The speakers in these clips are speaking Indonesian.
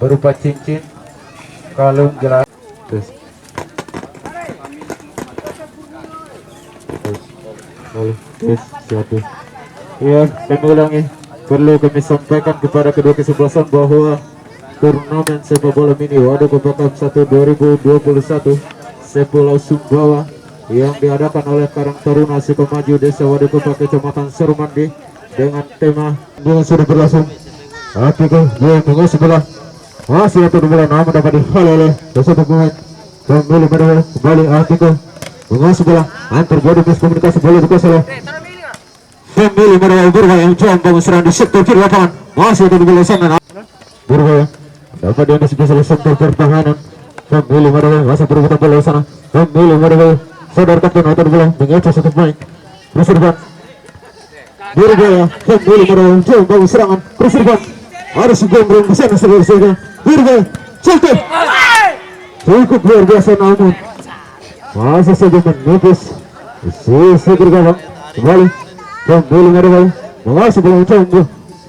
berupa cincin, kalung, gelas. Satu. Ya, kami ulangi. Perlu kami sampaikan kepada kedua kesebelasan bahwa turnamen sepak bola mini Waduk Kopakam 1 2021 Sepulau Sumbawa yang diadakan oleh Karang Taruna Sukamaju Desa Waduk Kopak Kecamatan Serumandi dengan tema bunga sudah berlangsung. Artikel dia bunga sebelah masih satu bulan nama dapat dihal oleh satu pemain pemilik medal kembali artikel bunga sebelah antar jadi miskomunikasi bola dikuasai oleh pemilik medal Burga yang coba serang di sektor kiri lapangan masih satu bulan sana Burga dapat diantisipasi oleh sektor pertahanan pemilik medal masih berebutan bola sana pemilik medal saudara kapten atau bola mengejar satu pemain berserban Burga pemilik medal coba serangan berserban harus gombrong di sana saudara Burga cetak cukup luar biasa namun masih saja menipis sisi bergabung kembali pembeli medal masih belum coba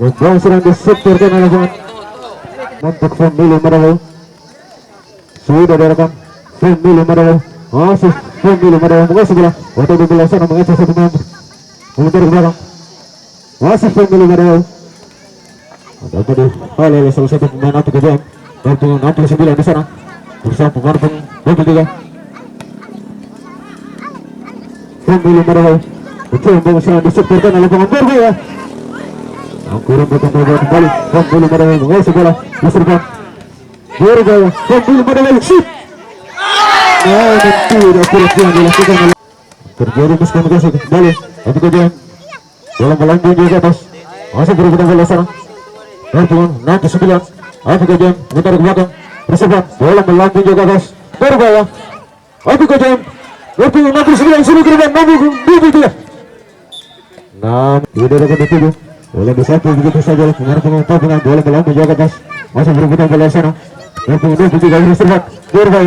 membangun serang di sektor kanan lapangan untuk pembeli medal sudah direkam pembeli medal masih pembeli medal masih bola waktu di belah sana mengejar satu pemain memutar ke belakang masih pembeli medal dapat dihal oleh salah satu pemain atau kejam dan dengan 69 di sana bersama pemain 23 pembeli medal coba serang di sektor kanan lapangan Burga kurang berkontrol kembali pembeli medal mengasih bola diserang Burga pembeli medal shoot tidak kurang yang dilakukan oleh terjadi miskomunikasi kembali untuk kejam bola melambung di atas masih berebutan bola sana Bertuan 69 Api kejam memutar ke belakang berserban bola melambung di atas Burga Api kejam Bertuan 69 sudah ke depan namun tidak dapat dituju bola disapu begitu saja pemain dengan bola melambung di atas masih berebutan bola sana Bertuan 23 berserban Burga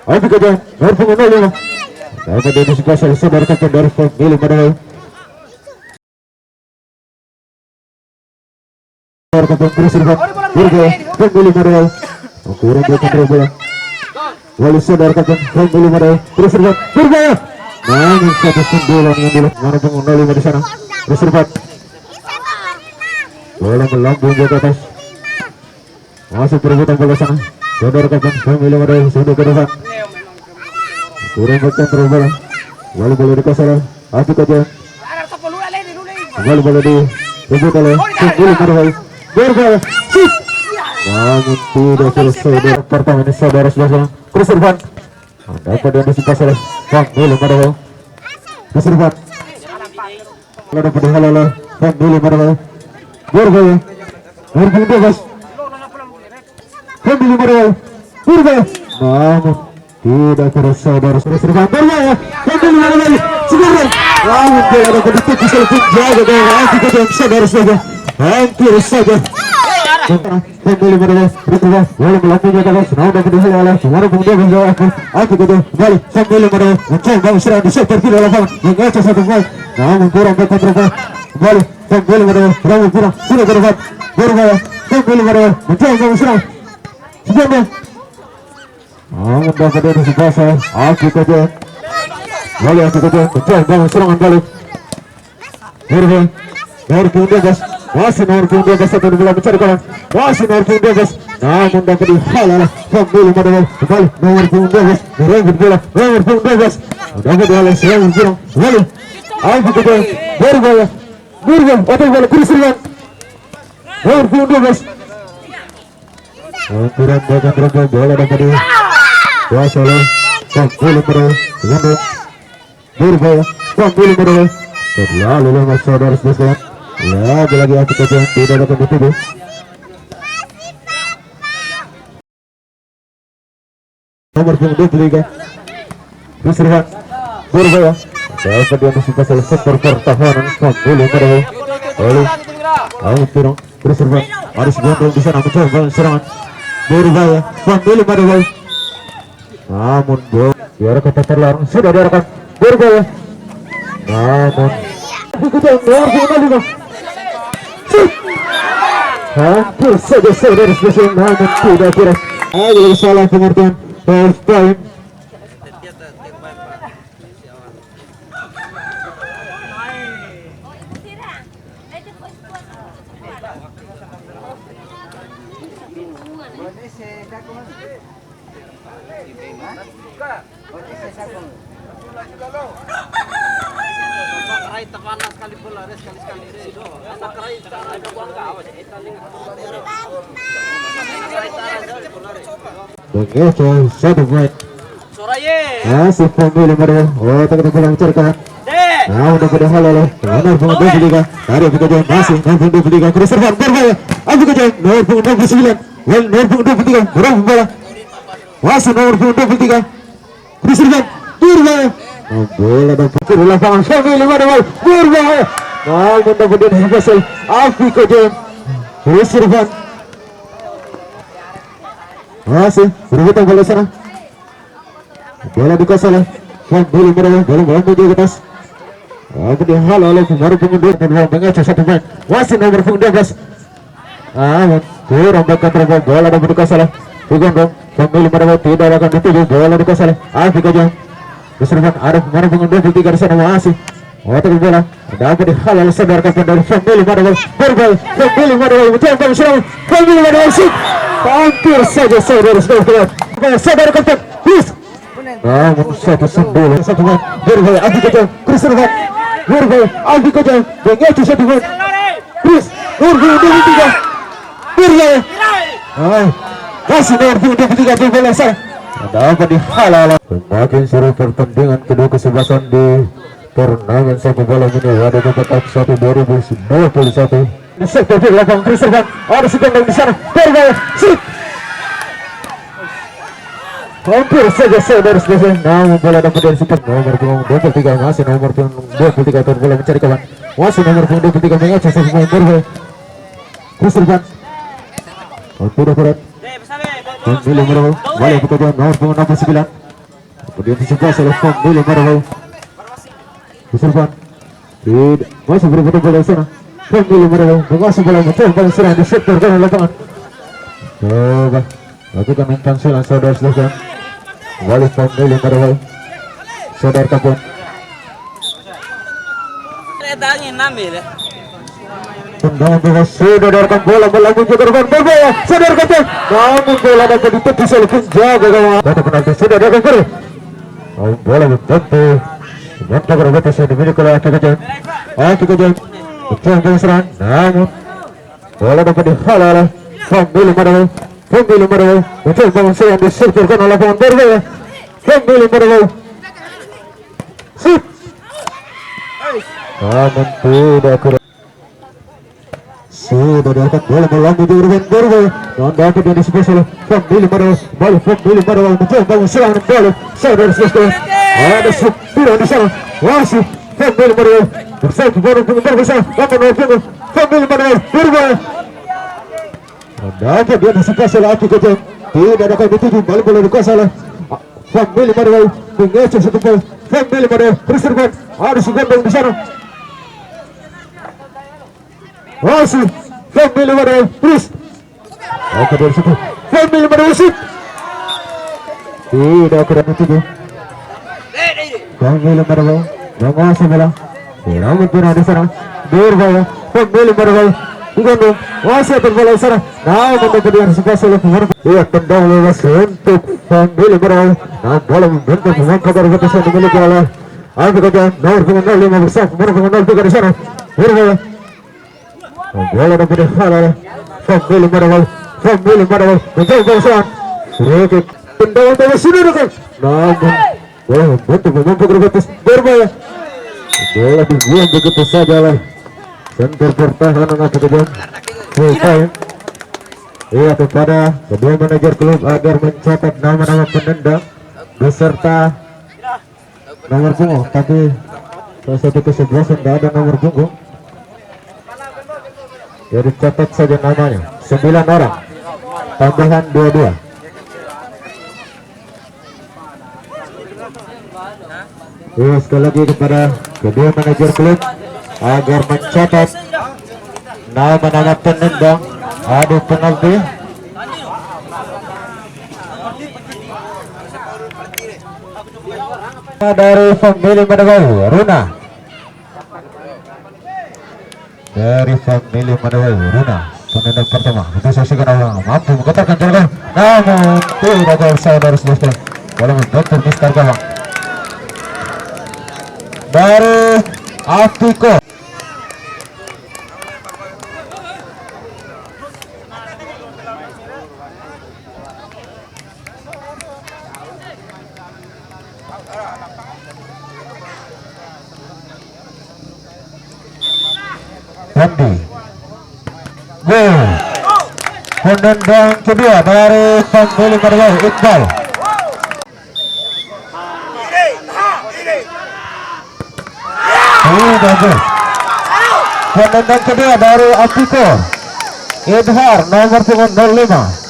Api kejam Bertuan 05 dapat diantisipasi oleh saudara kapten dari pemilik medal kapten berserban Burga pemilik medal kurang berkontrol bola lalu saudara kapten pemilik medal berserban Burga namun satu sundulan yang dilakukan mana 05 di sana berserban bola melambung di atas masih berebutan bola sana saudara kapten pemilik medal sudah ke depan kurang berkontrol bola lalu bola dikuasai oleh Api kejam kembali bola direbut oleh pemilik medal Burga shoot namun tidak selesai pertama ini saudara sebelah berserban dapat diantisipasi oleh pemilik medal berserban lalu dapat dihal oleh pemilik medal Burga bebas pemilik medal Burga namun tidak terus saudara berserban Burga pemilik medal segera namun tidak dapat ditepis oleh penjaga gawang Api kejam saudara hampir saja pembeli medal berubah bola melambung di atas namun dapat dihal oleh Cemara pemuda menjawab Api kejam kembali pembeli medal mencoba serang di sektor kiri lapangan mengejar satu pemain namun kurang berkontrol kembali pembeli medal berambut kurang sudah ke depan Burga pembeli medal mencoba serang sebenarnya namun dapat diantisipasi Api kejam kembali Api kejam mencoba serangan balik Burga dari bebas masih nomor 12 satu bola mencari kawan masih nomor 12 namun dapat dihal oleh pembeli medal kembali nomor 12 merebut bola nomor 12 dapat dihal oleh serangan serang kembali Api kejam Burga atau bola kursilan nomor 12 kurang berkontrol bola dapat dikuasai oleh pembeli medal Burga pembeli medal terlalu lama saudara sekalian lagi-lagi Api kejam tidak dapat dituju nomor 23 berserban Burga dapat diantisipasi oleh sektor pertahanan pembeli medal lalu Aupiro berserban harus gondrong di sana mencoba serangan Burga pembeli medal namun biar kata terlarang sudah diarahkan Burga namun Hampir saja saudara sekalian, namun tidak kira. Ada salah pengertian half time. Begitu satu poin. Masih pemilik mereka. Oh, tak pulang cerkan. Nah, udah pada hal oleh nomor punggung 23 dari pekerjaan masih nomor punggung 23 kereservan berbahaya. Abu Kejang nomor punggung 29 nomor punggung 23 berapa bola masih nomor punggung 23 kereservan berbahaya. Bola dan pukul di lapangan pemilik mereka berbahaya. Nah, mudah-mudahan berhasil. Abu Kejang kereservan masih berebutan bola sana. Bola dikuasai oleh pemilik mereka. Bola menuju ke atas. Apa dia hal oleh baru pengundur dan mengecek satu main masih nomor punggung 12. Kurang baik kontrol bola dan dikuasai oleh Bugondong. Pemilik mereka tidak akan dituju. Bola dikuasai oleh Afi Kejang. Keserupan ada nomor punggung 23 di sana masih. Otak bola dapat dihal oleh saudara kapten dari pemilik mereka berbal. Pemilik mereka mencoba serang. Pemilik mereka sih. Hampir saja saudara kapten. Please. Namun satu main berbal Afi Kejang. Keserupan berbal Afi Kejang mengecek satu main. Please. Nomor 23 berbal. Masih nomor 23 berbal sana. Dapat dihalal. Semakin seru pertandingan kedua kesebelasan di turnamen sepak bola mini pada tempat 1 2021. Di sektor belakang Kristian ada sedang di sana. Berbal. Shoot. Hampir saja saudara sekalian, namun bola dapat dari super nomor punggung 23 masih nomor punggung 23 terbola mencari kawan masih nomor punggung 23 mengecek satu main berbal. Kristian tidak berat pemilik mereka balik pekerjaan nomor punggung 69 kemudian disebut oleh pemilik mereka Kristian tidak masih berebutan bola di sana. Pemilik mereka menguasai bola mencoba serang di sektor kanan lapangan. Coba lakukan umpan silang saudara sekalian. Balik pemilik mereka saudara kapten. Tendangan bola saudarakan bola melanjutkan korban berbahaya saudara kapten. Namun bola dapat ditepis oleh penjaga gawang. Kata penalti saudarakan kiri. Bola bertentu. Mantap berbahaya yang dimiliki oleh Afi Kejang. Afi Kejang mencoba serang. Namun bola dapat dihalau oleh pemilik mereka. Pemilik mereka mencoba serang di sektor kanan lapangan berbahaya. Pemilik mereka shoot. Namun tidak kira. Sudah diangkat bola melanjut di urban berbahaya dan dapat yang disebut oleh pemilik mereka. Balik pemilik mereka mencoba serang balik saudara sekalian. Ada sembilan di sana masih pemilik mereka bersatu baru berbesar nomor punggung pemilik mereka berbahaya. Dapat dia disebut oleh Afi Kejang. Tidak ada kali dituju balik bola dikuasai oleh pemilik mereka mengecek satu bola. Pemilik mereka berserban ada Sugandong di sana. Masih pemilik mereka terus. Oke dari situ pemilik mereka shoot. Tidak kurang dituju. Pemilik mereka menguasai bola. Namun pernah di sana berbahaya. Pemilik mereka Sugandong masih terbola di sana. Namun kemudian sepas oleh pemain. Ia tendang bebas untuk pemilik mereka. Namun bola membentuk memangkat dari batas yang dimiliki oleh Afi Kejang. Nomor punggung 05 bersama nomor punggung 03 di sana berbahaya. Bola dapat dihalau oleh pemilik mereka. Pemilik mereka mencoba serang. Sedikit tendangan bebas sudah dekat. Namun bola membentuk memangkat dari batas berbahaya. Bola dibuang begitu saja oleh center pertahanan Afi Kejang. Full time. Iya kepada kedua manajer klub agar mencatat nama-nama penendang beserta nomor punggung, tapi salah satu kesebelasan tidak ada nomor punggung. Jadi catat saja namanya 9 orang tambahan 22. Sekali lagi kepada kedua manajer klub agar mencatat nama-nama penendang adu penalti. Dari family Madawai Runa, dari family Madawai Runa, penendang pertama itu saksikan awal mampu mengkotakkan jalan, namun tidak bisa dari seluruh bola mendotor mistar gawang dari Afiko. Randy gol penendang kedua dari family Madawai Iqbal. Bagus. Penendang kedua dari Afiko Idhar nomor punggung 05.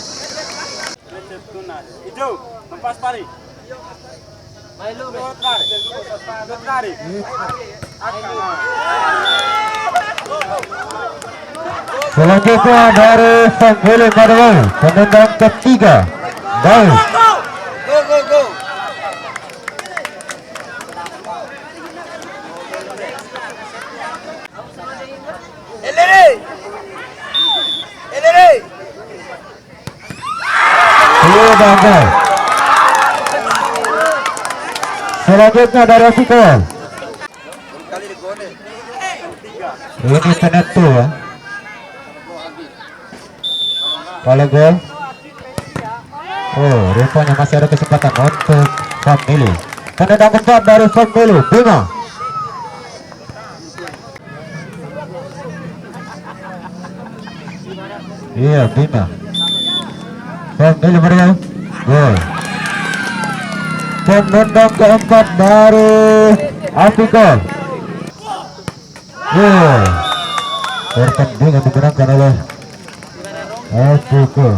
Selanjutnya dari family Madawai penendang ketiga baik. Bagus. Selanjutnya dari Afiko. Ini penentu ya. Kalau gol, oh rupanya masih ada kesempatan untuk family. Penendang keempat dari family Bima. Iya Bima. Family Madawai gol. Penendang keempat dari Afiko. Gol. Pertandingan dimenangkan oleh Afiko.